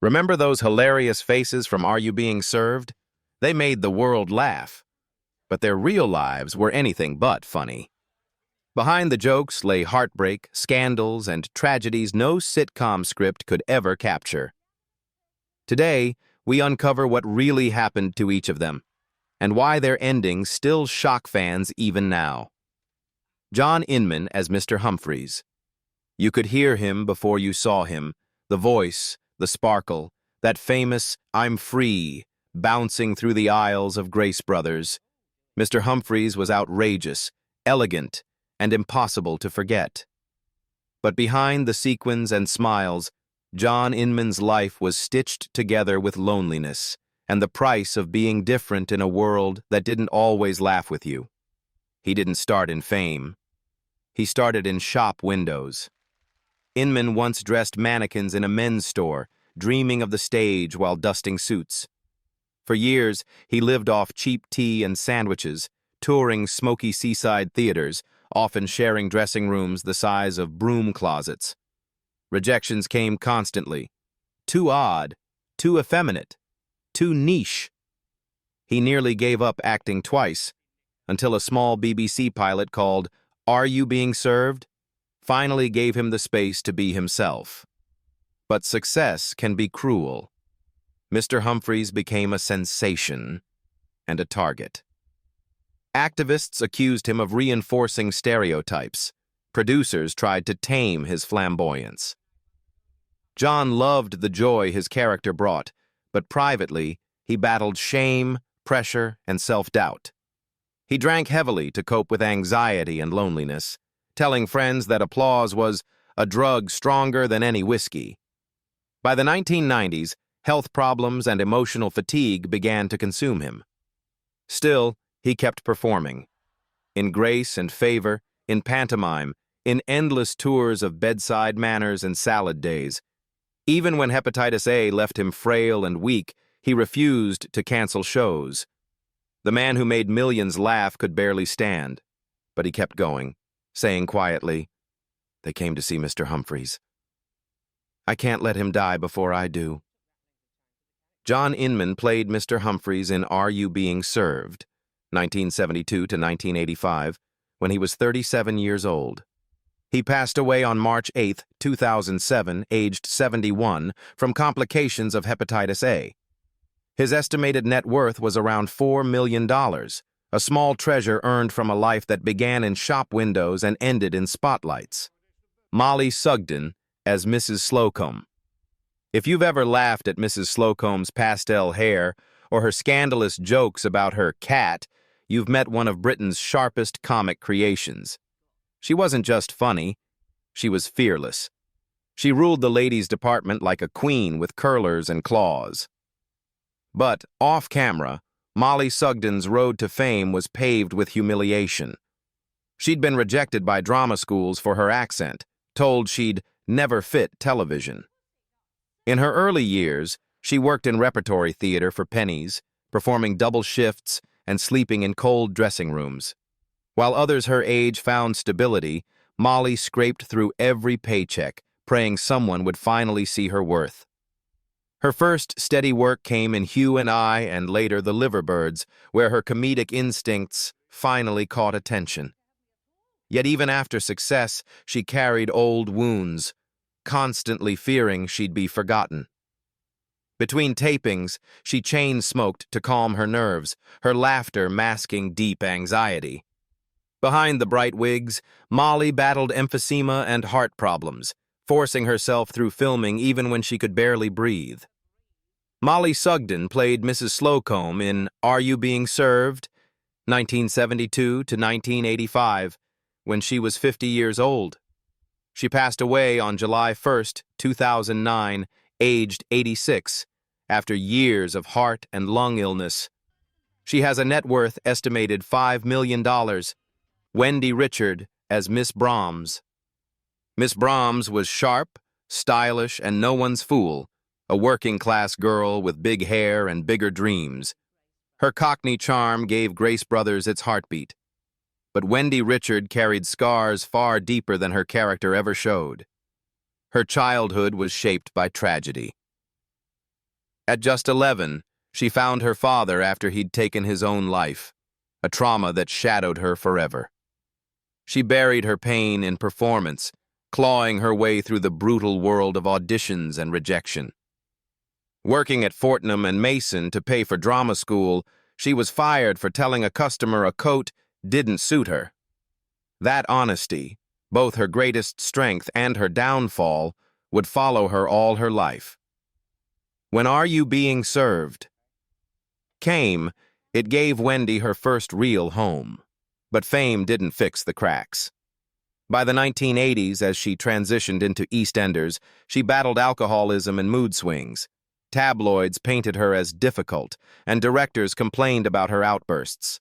Remember those hilarious faces from Are You Being Served? They made the world laugh, but their real lives were anything but funny. Behind the jokes lay heartbreak, scandals, and tragedies no sitcom script could ever capture. Today, we uncover what really happened to each of them, and why their endings still shock fans even now. John Inman as Mr. Humphreys. You could hear him before you saw him, the voice, the sparkle, that famous "I'm free" bouncing through the aisles of Grace Brothers. Mr. Humphreys was outrageous, elegant, and impossible to forget. But behind the sequins and smiles, John Inman's life was stitched together with loneliness and the price of being different in a world that didn't always laugh with you. He didn't start in fame. He started in shop windows. Inman once dressed mannequins in a men's store, dreaming of the stage while dusting suits. For years, he lived off cheap tea and sandwiches, touring smoky seaside theaters, often sharing dressing rooms the size of broom closets. Rejections came constantly. Too odd, too effeminate, too niche. He nearly gave up acting twice, until a small BBC pilot called Are You Being Served? Finally gave him the space to be himself. But success can be cruel. Mr. Humphreys became a sensation and a target. Activists accused him of reinforcing stereotypes. Producers tried to tame his flamboyance. John loved the joy his character brought, but privately, he battled shame, pressure, and self-doubt. He drank heavily to cope with anxiety and loneliness, telling friends that applause was a drug stronger than any whiskey. By the 1990s, health problems and emotional fatigue began to consume him. Still, he kept performing. In Grace and Favor, in pantomime, in endless tours of bedside manners and salad days. Even when hepatitis A left him frail and weak, he refused to cancel shows. The man who made millions laugh could barely stand, but he kept going, saying quietly, "They came to see Mr. Humphreys. I can't let him die before I do." John Inman played Mr. Humphreys in Are You Being Served? 1972 to 1985, when he was 37 years old. He passed away on March 8, 2007, aged 71, from complications of hepatitis A. His estimated net worth was around $4 million, a small treasure earned from a life that began in shop windows and ended in spotlights. Mollie Sugden as Mrs. Slocombe. If you've ever laughed at Mrs. Slocombe's pastel hair or her scandalous jokes about her cat, you've met one of Britain's sharpest comic creations. She wasn't just funny, she was fearless. She ruled the ladies' department like a queen with curlers and claws. But, off-camera, Mollie Sugden's road to fame was paved with humiliation. She'd been rejected by drama schools for her accent, told she'd never fit television. In her early years, she worked in repertory theater for pennies, performing double shifts and sleeping in cold dressing rooms. While others her age found stability, Mollie scraped through every paycheck, praying someone would finally see her worth. Her first steady work came in Hugh and I and later The Liverbirds, where her comedic instincts finally caught attention. Yet even after success, she carried old wounds, constantly fearing she'd be forgotten. Between tapings, she chain-smoked to calm her nerves, her laughter masking deep anxiety. Behind the bright wigs, Mollie battled emphysema and heart problems, forcing herself through filming even when she could barely breathe. Mollie Sugden played Mrs. Slocombe in Are You Being Served? 1972 to 1985, when she was 50 years old. She passed away on July 1, 2009, aged 86, after years of heart and lung illness. She has a net worth estimated $5 million. Wendy Richard as Miss Brahms. Miss Brahms was sharp, stylish, and no one's fool, a working-class girl with big hair and bigger dreams. Her Cockney charm gave Grace Brothers its heartbeat. But Wendy Richard carried scars far deeper than her character ever showed. Her childhood was shaped by tragedy. At just 11, she found her father after he'd taken his own life, a trauma that shadowed her forever. She buried her pain in performance, clawing her way through the brutal world of auditions and rejection. Working at Fortnum and Mason to pay for drama school, she was fired for telling a customer a coat didn't suit her. That honesty, both her greatest strength and her downfall, would follow her all her life. When Are You Being Served came, it gave Wendy her first real home. But fame didn't fix the cracks. By the 1980s, as she transitioned into EastEnders, she battled alcoholism and mood swings. Tabloids painted her as difficult, and directors complained about her outbursts.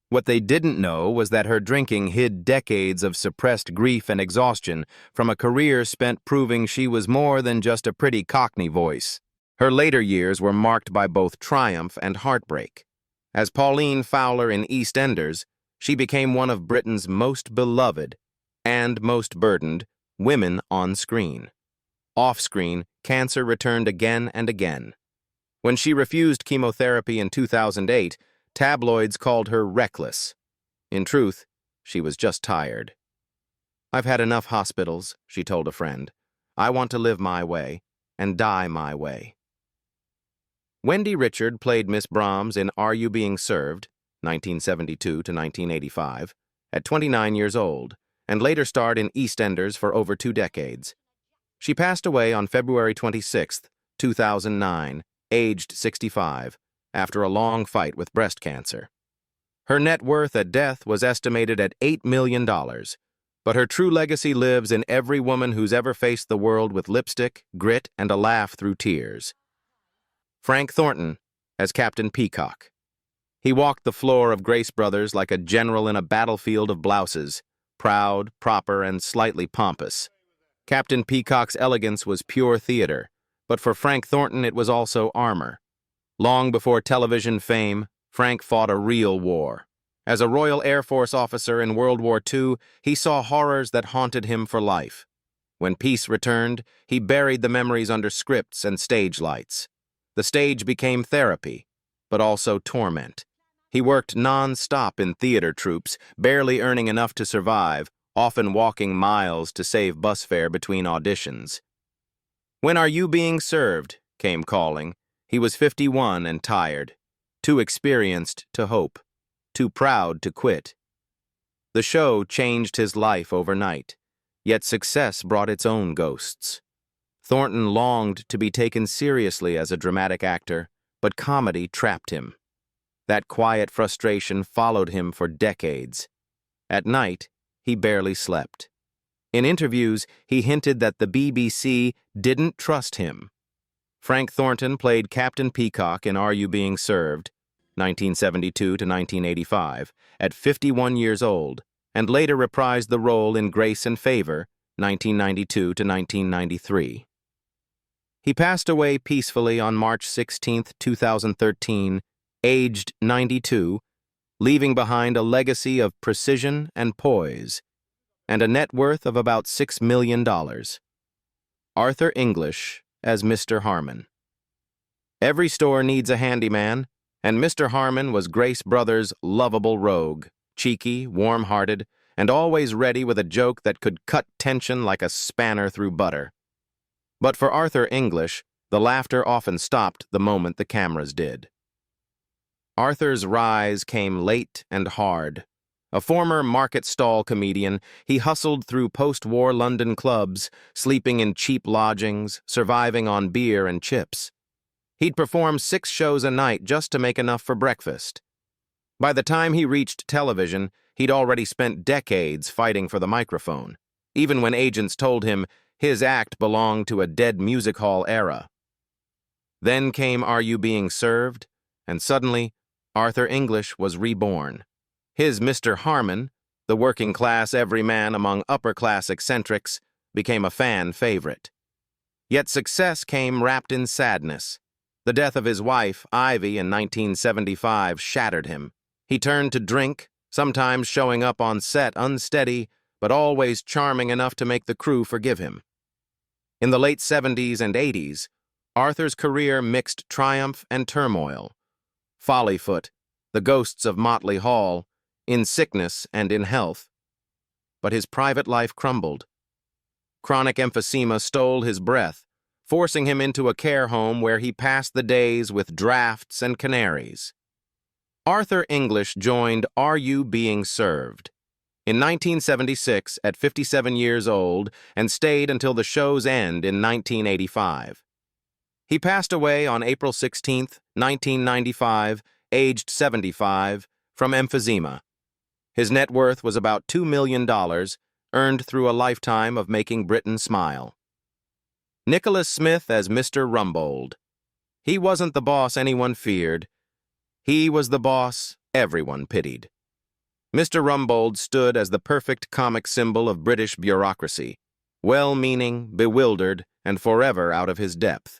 What they didn't know was that her drinking hid decades of suppressed grief and exhaustion from a career spent proving she was more than just a pretty Cockney voice. Her later years were marked by both triumph and heartbreak. As Pauline Fowler in EastEnders, she became one of Britain's most beloved and most burdened women on screen. Off-screen, cancer returned again and again. When she refused chemotherapy in 2008, tabloids called her reckless. In truth, she was just tired. "I've had enough hospitals," she told a friend. "I want to live my way and die my way." Wendy Richard played Miss Brahms in Are You Being Served, 1972 to 1985, at 29 years old, and later starred in EastEnders for over 2 decades. She passed away on February 26, 2009, aged 65, after a long fight with breast cancer. Her net worth at death was estimated at $8 million, but her true legacy lives in every woman who's ever faced the world with lipstick, grit, and a laugh through tears. Frank Thornton as Captain Peacock. He walked the floor of Grace Brothers like a general in a battlefield of blouses, proud, proper, and slightly pompous. Captain Peacock's elegance was pure theater, but for Frank Thornton it was also armor. Long before television fame, Frank fought a real war. As a Royal Air Force officer in World War II, he saw horrors that haunted him for life. When peace returned, he buried the memories under scripts and stage lights. The stage became therapy, but also torment. He worked non-stop in theater troupes, barely earning enough to survive, often walking miles to save bus fare between auditions. When Are You Being Served came calling, he was 51 and tired, too experienced to hope, too proud to quit. The show changed his life overnight, yet success brought its own ghosts. Thornton longed to be taken seriously as a dramatic actor, but comedy trapped him. That quiet frustration followed him for decades. At night, he barely slept. In interviews, he hinted that the BBC didn't trust him. Frank Thornton played Captain Peacock in Are You Being Served, 1972 to 1985, at 51 years old, and later reprised the role in Grace and Favor, 1992 to 1993. He passed away peacefully on March 16, 2013, aged 92, leaving behind a legacy of precision and poise, and a net worth of about $6 million. Arthur English as Mr. Harmon. Every store needs a handyman, and Mr. Harmon was Grace Brothers' lovable rogue, cheeky, warm-hearted, and always ready with a joke that could cut tension like a spanner through butter. But for Arthur English, the laughter often stopped the moment the cameras did. Arthur's rise came late and hard. A former market stall comedian, he hustled through post-war London clubs, sleeping in cheap lodgings, surviving on beer and chips. He'd perform 6 shows a night just to make enough for breakfast. By the time he reached television, he'd already spent decades fighting for the microphone, even when agents told him his act belonged to a dead music hall era. Then came Are You Being Served? And suddenly, Arthur English was reborn. His Mr. Harmon, the working-class everyman among upper-class eccentrics, became a fan favorite. Yet success came wrapped in sadness. The death of his wife, Ivy, in 1975 shattered him. He turned to drink, sometimes showing up on set unsteady, but always charming enough to make the crew forgive him. In the late 70s and 80s, Arthur's career mixed triumph and turmoil. Follyfoot, the ghosts of Motley Hall, in sickness and in health. But his private life crumbled. Chronic emphysema stole his breath, forcing him into a care home where he passed the days with drafts and canaries. Arthur English joined Are You Being Served? In 1976 at 57 years old and stayed until the show's end in 1985. He passed away on April 16, 1995, aged 75, from emphysema. His net worth was about $2 million, earned through a lifetime of making Britain smile. Nicholas Smith as Mr. Rumbold. He wasn't the boss anyone feared. He was the boss everyone pitied. Mr. Rumbold stood as the perfect comic symbol of British bureaucracy, well-meaning, bewildered, and forever out of his depth.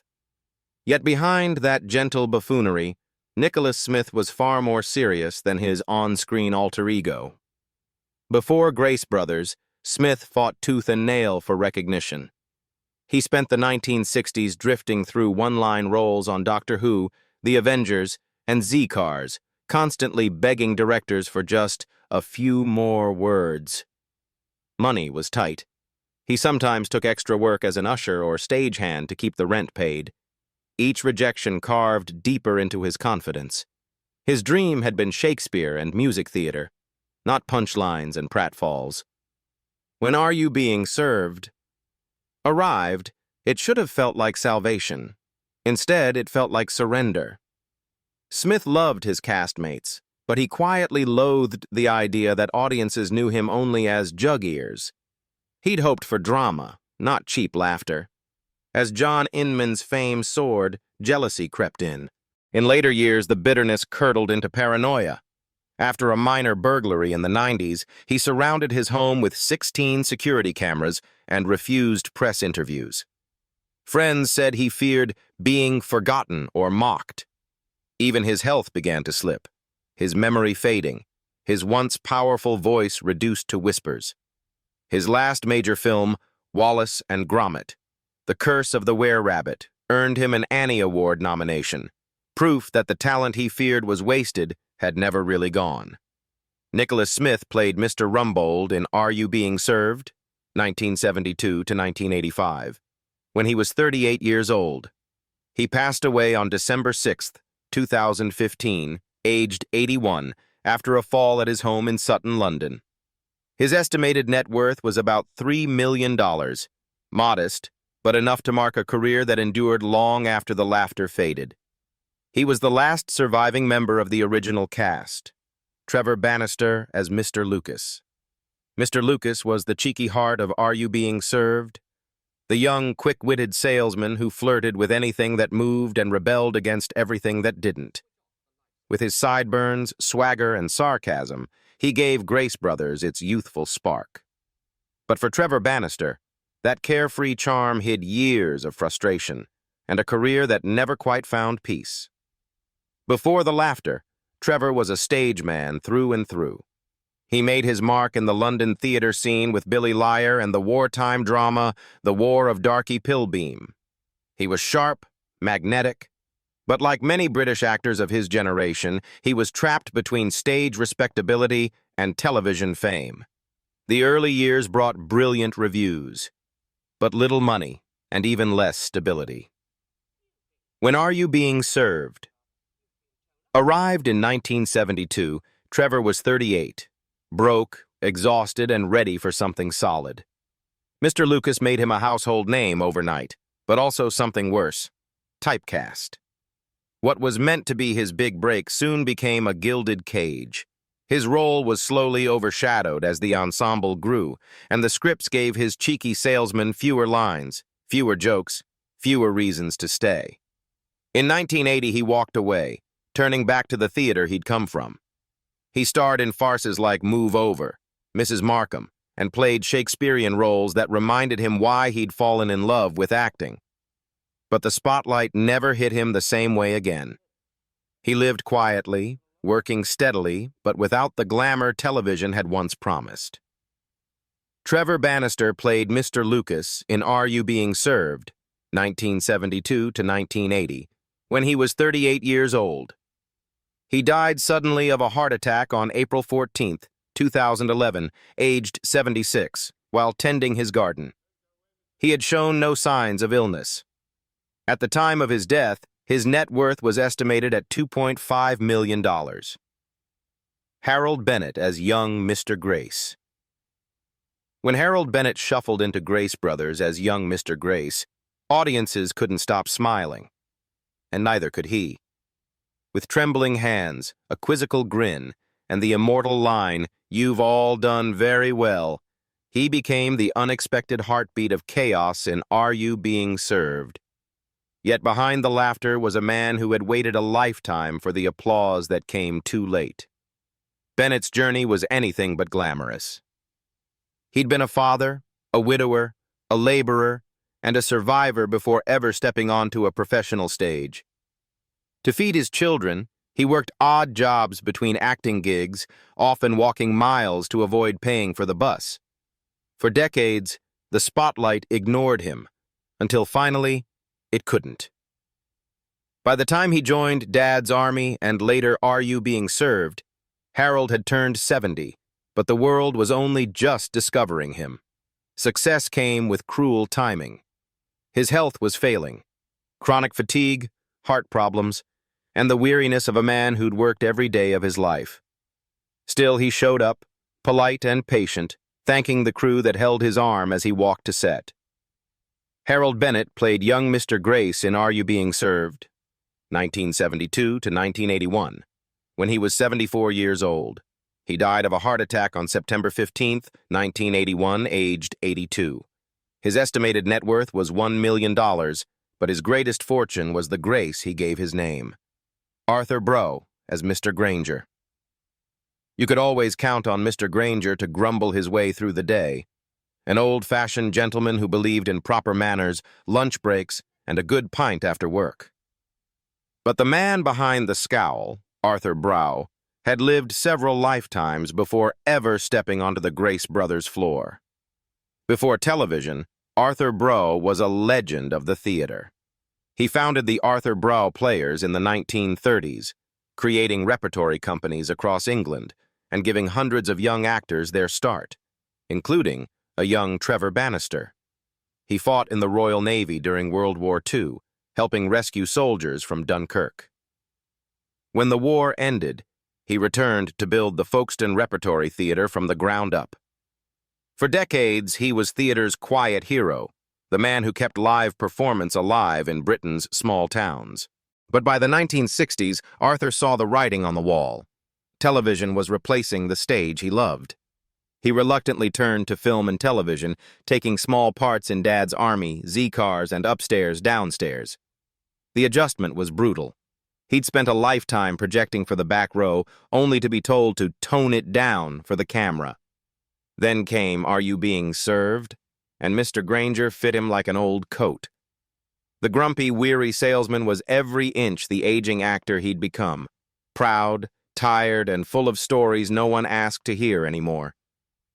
Yet behind that gentle buffoonery, Nicholas Smith was far more serious than his on-screen alter ego. Before Grace Brothers, Smith fought tooth and nail for recognition. He spent the 1960s drifting through one-line roles on Doctor Who, The Avengers, and Z-Cars, constantly begging directors for just a few more words. Money was tight. He sometimes took extra work as an usher or stagehand to keep the rent paid. Each rejection carved deeper into his confidence. His dream had been Shakespeare and music theater, not punchlines and pratfalls. When Are You Being Served? Arrived, it should have felt like salvation. Instead, it felt like surrender. Smith loved his castmates, but he quietly loathed the idea that audiences knew him only as jug ears. He'd hoped for drama, not cheap laughter. As John Inman's fame soared, jealousy crept in. In later years, the bitterness curdled into paranoia. After a minor burglary in the 90s, he surrounded his home with 16 security cameras and refused press interviews. Friends said he feared being forgotten or mocked. Even his health began to slip, his memory fading, his once powerful voice reduced to whispers. His last major film, Wallace and Gromit, The Curse of the Were-Rabbit, earned him an Annie Award nomination, proof that the talent he feared was wasted had never really gone. Nicholas Smith played Mr. Rumbold in Are You Being Served? 1972 to 1985, when he was 38 years old. He passed away on December 6, 2015, aged 81, after a fall at his home in Sutton, London. His estimated net worth was about $3 million, modest, but enough to mark a career that endured long after the laughter faded. He was the last surviving member of the original cast, Trevor Bannister as Mr. Lucas. Mr. Lucas was the cheeky heart of Are You Being Served? The young, quick-witted salesman who flirted with anything that moved and rebelled against everything that didn't. With his sideburns, swagger, and sarcasm, he gave Grace Brothers its youthful spark. But for Trevor Bannister, that carefree charm hid years of frustration and a career that never quite found peace. Before the laughter, Trevor was a stage man through and through. He made his mark in the London theater scene with Billy Liar and the wartime drama The War of Darky Pilbeam. He was sharp, magnetic, but like many British actors of his generation, he was trapped between stage respectability and television fame. The early years brought brilliant reviews, but little money and even less stability. When Are You Being Served? Arrived in 1972, Trevor was 38. Broke, exhausted, and ready for something solid. Mr. Lucas made him a household name overnight, but also something worse, typecast. What was meant to be his big break soon became a gilded cage. His role was slowly overshadowed as the ensemble grew, and the scripts gave his cheeky salesman fewer lines, fewer jokes, fewer reasons to stay. In 1980, he walked away, turning back to the theater he'd come from. He starred in farces like Move Over, Mrs. Markham, and played Shakespearean roles that reminded him why he'd fallen in love with acting. But the spotlight never hit him the same way again. He lived quietly, working steadily, but without the glamour television had once promised. Trevor Bannister played Mr. Lucas in Are You Being Served? 1972 to 1980, when he was 38 years old. He died suddenly of a heart attack on April 14, 2011, aged 76, while tending his garden. He had shown no signs of illness. At the time of his death, his net worth was estimated at $2.5 million. Harold Bennett as young Mr. Grace. When Harold Bennett shuffled into Grace Brothers as young Mr. Grace, audiences couldn't stop smiling, and neither could he. With trembling hands, a quizzical grin, and the immortal line, "You've all done very well," he became the unexpected heartbeat of chaos in Are You Being Served? Yet behind the laughter was a man who had waited a lifetime for the applause that came too late. Bennett's journey was anything but glamorous. He'd been a father, a widower, a laborer, and a survivor before ever stepping onto a professional stage. To feed his children, he worked odd jobs between acting gigs, often walking miles to avoid paying for the bus. For decades, the spotlight ignored him, until finally, it couldn't. By the time he joined Dad's Army and later Are You Being Served, Harold had turned 70, but the world was only just discovering him. Success came with cruel timing. His health was failing. Chronic fatigue, heart problems, and the weariness of a man who'd worked every day of his life. Still, he showed up, polite and patient, thanking the crew that held his arm as he walked to set. Harold Bennett played young Mr. Grace in Are You Being Served? 1972 to 1981, when he was 74 years old. He died of a heart attack on September 15, 1981, aged 82. His estimated net worth was $1 million, but his greatest fortune was the grace he gave his name. Arthur Brough as Mr. Granger. You could always count on Mr. Granger to grumble his way through the day. An old-fashioned gentleman who believed in proper manners, lunch breaks, and a good pint after work. But the man behind the scowl, Arthur Brough, had lived several lifetimes before ever stepping onto the Grace Brothers floor. Before television, Arthur Brough was a legend of the theater. He founded the Arthur Brough Players in the 1930s, creating repertory companies across England and giving hundreds of young actors their start, including a young Trevor Bannister. He fought in the Royal Navy during World War II, helping rescue soldiers from Dunkirk. When the war ended, he returned to build the Folkestone Repertory Theatre from the ground up. For decades, he was theater's quiet hero, the man who kept live performance alive in Britain's small towns. But by the 1960s, Arthur saw the writing on the wall. Television was replacing the stage he loved. He reluctantly turned to film and television, taking small parts in Dad's Army, Z-Cars, and Upstairs, Downstairs. The adjustment was brutal. He'd spent a lifetime projecting for the back row, only to be told to tone it down for the camera. Then came Are You Being Served? And Mr. Granger fit him like an old coat. The grumpy, weary salesman was every inch the aging actor he'd become, proud, tired, and full of stories no one asked to hear anymore.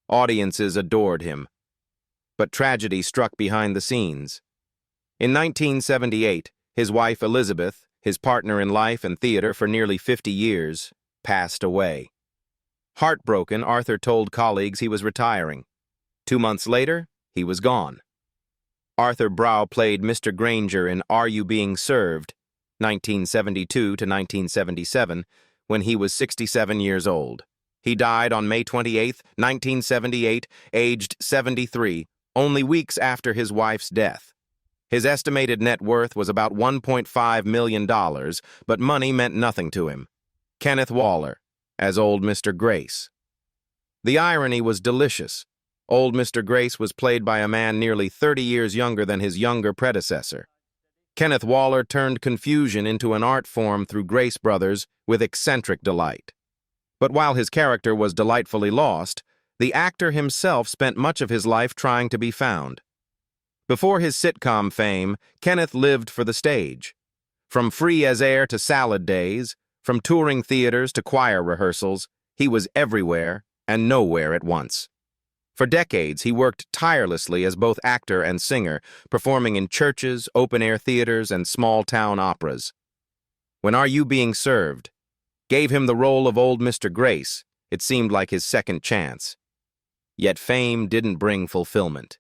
Audiences adored him. But tragedy struck behind the scenes. In 1978, his wife Elizabeth, his partner in life and theater for nearly 50 years, passed away. Heartbroken, Arthur told colleagues he was retiring. 2 months later, he was gone. Arthur Brough played Mr. Granger in Are You Being Served? 1972 to 1977, when he was 67 years old. He died on May 28, 1978, aged 73, only weeks after his wife's death. His estimated net worth was about $1.5 million, but money meant nothing to him. Kenneth Waller, as Old Mr. Grace. The irony was delicious. Old Mr. Grace was played by a man nearly 30 years younger than his younger predecessor. Kenneth Waller turned confusion into an art form through Grace Brothers with eccentric delight. But while his character was delightfully lost, the actor himself spent much of his life trying to be found. Before his sitcom fame, Kenneth lived for the stage. From free as air to salad days, from touring theaters to choir rehearsals, he was everywhere and nowhere at once. For decades, he worked tirelessly as both actor and singer, performing in churches, open-air theaters, and small-town operas. When Are You Being Served gave him the role of old Mr. Grace, it seemed like his second chance. Yet fame didn't bring fulfillment.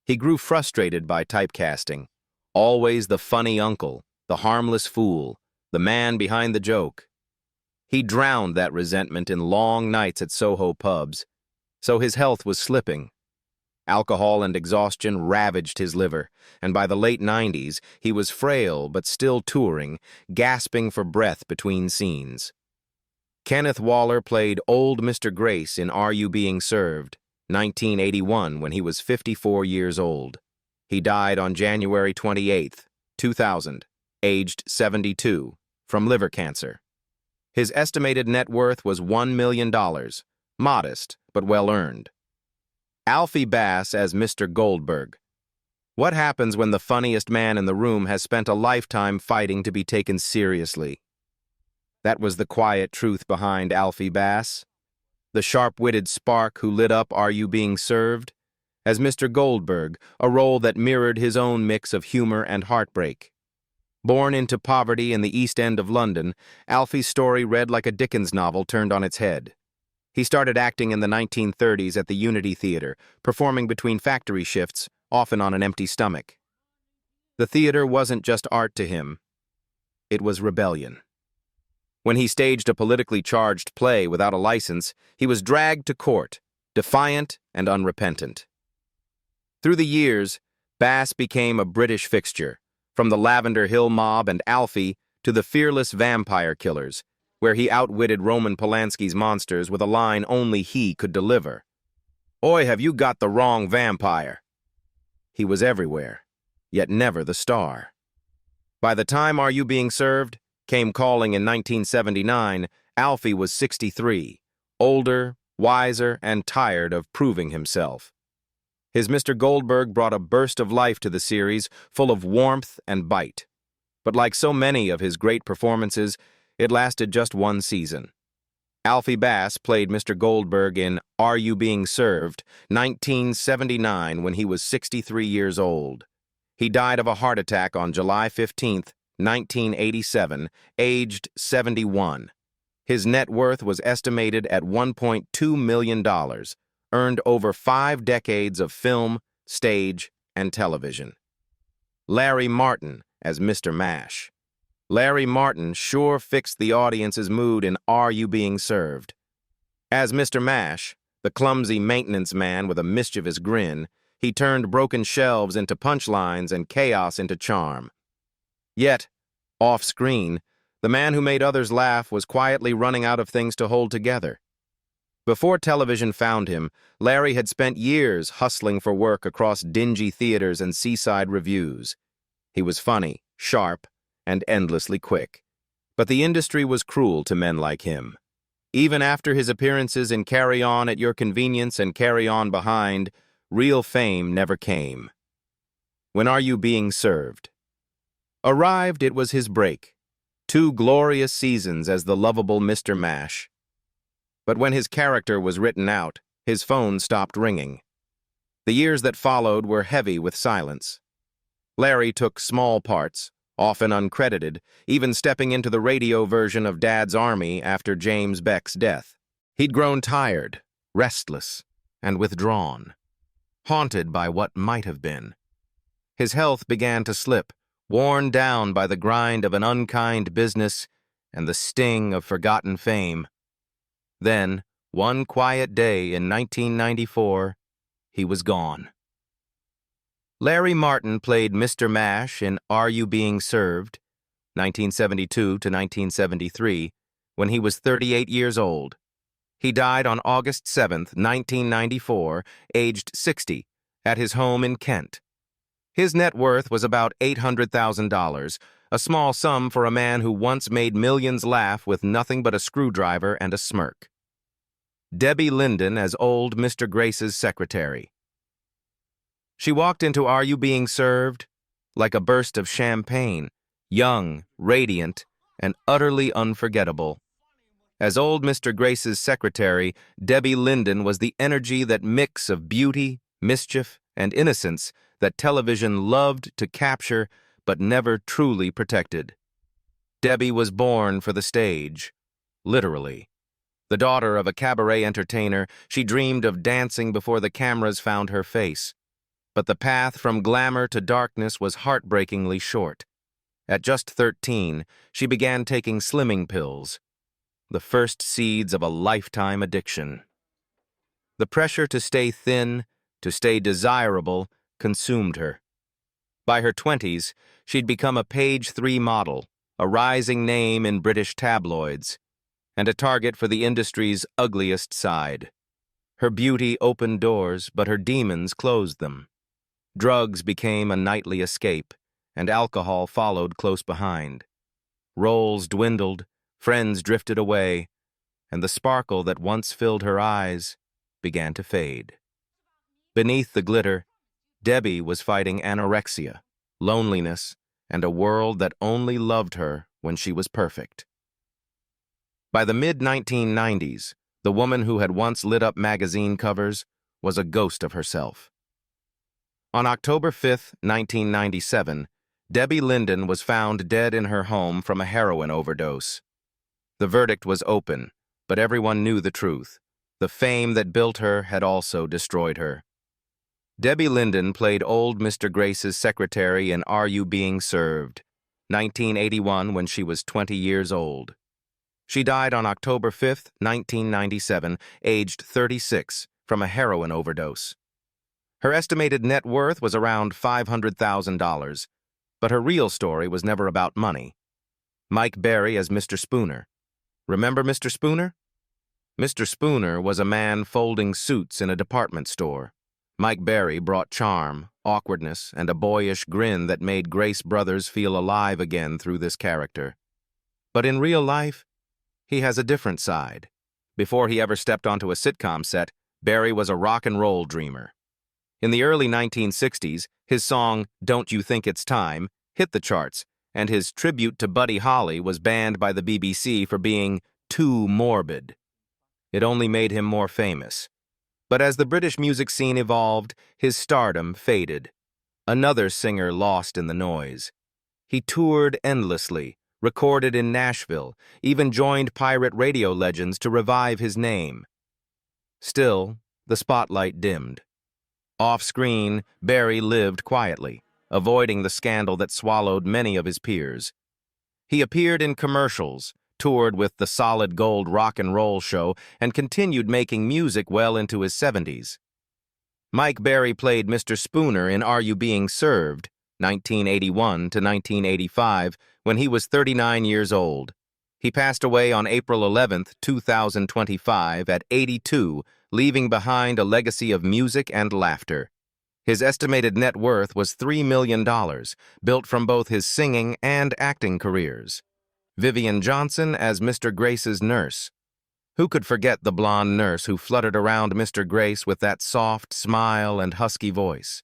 He grew frustrated by typecasting. Always the funny uncle, the harmless fool, the man behind the joke. He drowned that resentment in long nights at Soho pubs, so his health was slipping. Alcohol and exhaustion ravaged his liver, and by the late 90s, he was frail but still touring, gasping for breath between scenes. Kenneth Waller played old Mr. Grace in Are You Being Served, 1981, when he was 54 years old. He died on January 28, 2000, aged 72, from liver cancer. His estimated net worth was $1 million, modest but well-earned. Alfie Bass as Mr. Goldberg. What happens when the funniest man in the room has spent a lifetime fighting to be taken seriously? That was the quiet truth behind Alfie Bass, the sharp-witted spark who lit up Are You Being Served? As Mr. Goldberg, a role that mirrored his own mix of humor and heartbreak. Born into poverty in the East End of London, Alfie's story read like a Dickens novel turned on its head. He started acting in the 1930s at the Unity Theatre, performing between factory shifts, often on an empty stomach. The theater wasn't just art to him. It was rebellion. When he staged a politically charged play without a license, he was dragged to court, defiant and unrepentant. Through the years, Bass became a British fixture, from the Lavender Hill Mob and Alfie to the Fearless Vampire Killers, where he outwitted Roman Polanski's monsters with a line only he could deliver. "Oi, have you got the wrong vampire?" He was everywhere, yet never the star. By the time Are You Being Served came calling in 1979, Alfie was 63, older, wiser, and tired of proving himself. His Mr. Goldberg brought a burst of life to the series, full of warmth and bite. But like so many of his great performances, it lasted just one season. Alfie Bass played Mr. Goldberg in Are You Being Served, 1979, when he was 63 years old. He died of a heart attack on July 15, 1987, aged 71. His net worth was estimated at $1.2 million, earned over 5 decades of film, stage, and television. Larry Martyn as Mr. Mash. Larry Martyn sure fixed the audience's mood in Are You Being Served? As Mr. Mash, the clumsy maintenance man with a mischievous grin, he turned broken shelves into punchlines and chaos into charm. Yet, off-screen, the man who made others laugh was quietly running out of things to hold together. Before television found him, Larry had spent years hustling for work across dingy theaters and seaside revues. He was funny, sharp, and endlessly quick. But the industry was cruel to men like him. Even after his appearances in Carry On at Your Convenience and Carry On Behind, real fame never came. When Are You Being Served? Arrived, it was his break. 2 glorious seasons as the lovable Mr. Mash. But when his character was written out, his phone stopped ringing. The years that followed were heavy with silence. Larry took small parts, often uncredited, even stepping into the radio version of Dad's Army after James Beck's death. He'd grown tired, restless, and withdrawn, haunted by what might have been. His health began to slip, worn down by the grind of an unkind business and the sting of forgotten fame. Then, one quiet day in 1994, he was gone. Larry Martyn played Mr. Mash in Are You Being Served, 1972 to 1973, when he was 38 years old. He died on August 7, 1994, aged 60, at his home in Kent. His net worth was about $800,000, a small sum for a man who once made millions laugh with nothing but a screwdriver and a smirk. Debbie Linden as old Mr. Grace's secretary. She walked into Are You Being Served? Like a burst of champagne, young, radiant, and utterly unforgettable. As old Mr. Grace's secretary, Debbie Linden was the energy, that mix of beauty, mischief, and innocence that television loved to capture but never truly protected. Debbie was born for the stage, literally. The daughter of a cabaret entertainer, she dreamed of dancing before the cameras found her face. But the path from glamour to darkness was heartbreakingly short. At just 13, she began taking slimming pills, the first seeds of a lifetime addiction. The pressure to stay thin, to stay desirable, consumed her. By her 20s, she'd become a page 3 model, a rising name in British tabloids, and a target for the industry's ugliest side. Her beauty opened doors, but her demons closed them. Drugs became a nightly escape, and alcohol followed close behind. Roles dwindled, friends drifted away, and the sparkle that once filled her eyes began to fade. Beneath the glitter, Debbie was fighting anorexia, loneliness, and a world that only loved her when she was perfect. By the mid-1990s, the woman who had once lit up magazine covers was a ghost of herself. On October 5, 1997, Debbie Linden was found dead in her home from a heroin overdose. The verdict was open, but everyone knew the truth. The fame that built her had also destroyed her. Debbie Linden played old Mr. Grace's secretary in Are You Being Served, 1981, when she was 20 years old. She died on October 5, 1997, aged 36, from a heroin overdose. Her estimated net worth was around $500,000, but her real story was never about money. Mike Berry as Mr. Spooner. Remember Mr. Spooner? Mr. Spooner was a man folding suits in a department store. Mike Berry brought charm, awkwardness, and a boyish grin that made Grace Brothers feel alive again through this character. But in real life, he has a different side. Before he ever stepped onto a sitcom set, Berry was a rock and roll dreamer. In the early 1960s, his song, Don't You Think It's Time, hit the charts, and his tribute to Buddy Holly was banned by the BBC for being too morbid. It only made him more famous. But as the British music scene evolved, his stardom faded. Another singer lost in the noise. He toured endlessly, recorded in Nashville, even joined pirate radio legends to revive his name. Still, the spotlight dimmed. Off-screen, Berry lived quietly, avoiding the scandal that swallowed many of his peers. He appeared in commercials, toured with the Solid Gold Rock and Roll Show, and continued making music well into his 70s. Mike Berry played Mr. Spooner in Are You Being Served, 1981 to 1985, when he was 39 years old. He passed away on April 11, 2025, at 82, leaving behind a legacy of music and laughter. His estimated net worth was $3 million, built from both his singing and acting careers. Vivienne Johnson as Mr. Grace's nurse. Who could forget the blonde nurse who fluttered around Mr. Grace with that soft smile and husky voice?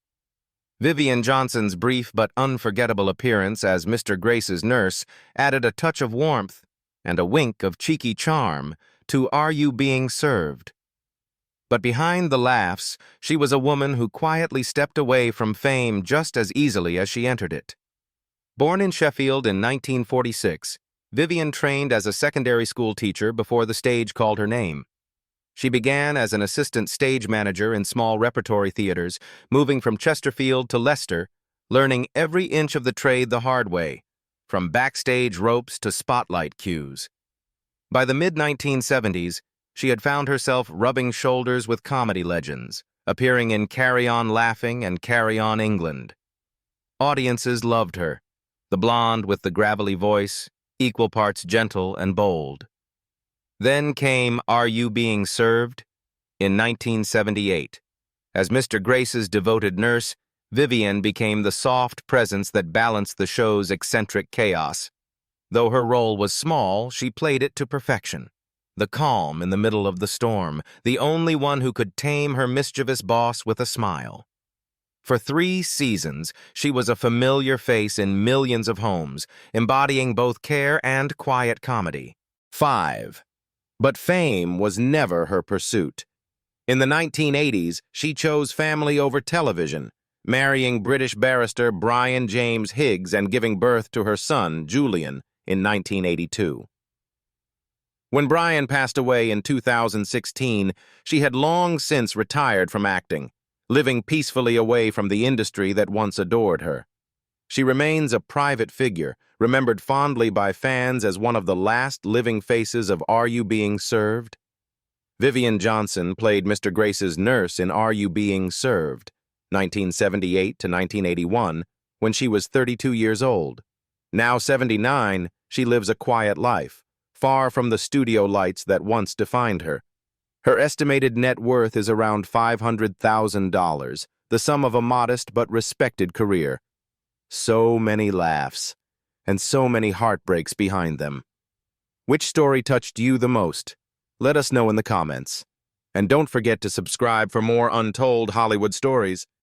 Vivienne Johnson's brief but unforgettable appearance as Mr. Grace's nurse added a touch of warmth and a wink of cheeky charm to Are You Being Served? But behind the laughs, she was a woman who quietly stepped away from fame just as easily as she entered it. Born in Sheffield in 1946, Vivienne trained as a secondary school teacher before the stage called her name. She began as an assistant stage manager in small repertory theaters, moving from Chesterfield to Leicester, learning every inch of the trade the hard way, from backstage ropes to spotlight cues. By the mid-1970s, she had found herself rubbing shoulders with comedy legends, appearing in Carry On Laughing and Carry On England. Audiences loved her, the blonde with the gravelly voice, equal parts gentle and bold. Then came Are You Being Served? In 1978. As Mr. Grace's devoted nurse, Vivienne became the soft presence that balanced the show's eccentric chaos. Though her role was small, she played it to perfection. The calm in the middle of the storm, the only one who could tame her mischievous boss with a smile. For 3 seasons, she was a familiar face in millions of homes, embodying both care and quiet comedy. 5. But fame was never her pursuit. In the 1980s, she chose family over television, marrying British barrister Brian James Higgs and giving birth to her son, Julian, in 1982. When Brian passed away in 2016, she had long since retired from acting, living peacefully away from the industry that once adored her. She remains a private figure, remembered fondly by fans as one of the last living faces of Are You Being Served? Vivienne Johnson played Mr. Grace's nurse in Are You Being Served, 1978 to 1981, when she was 32 years old. Now 79, she lives a quiet life, far from the studio lights that once defined her. Her estimated net worth is around $500,000, the sum of a modest but respected career. So many laughs, and so many heartbreaks behind them. Which story touched you the most? Let us know in the comments. And don't forget to subscribe for more untold Hollywood stories.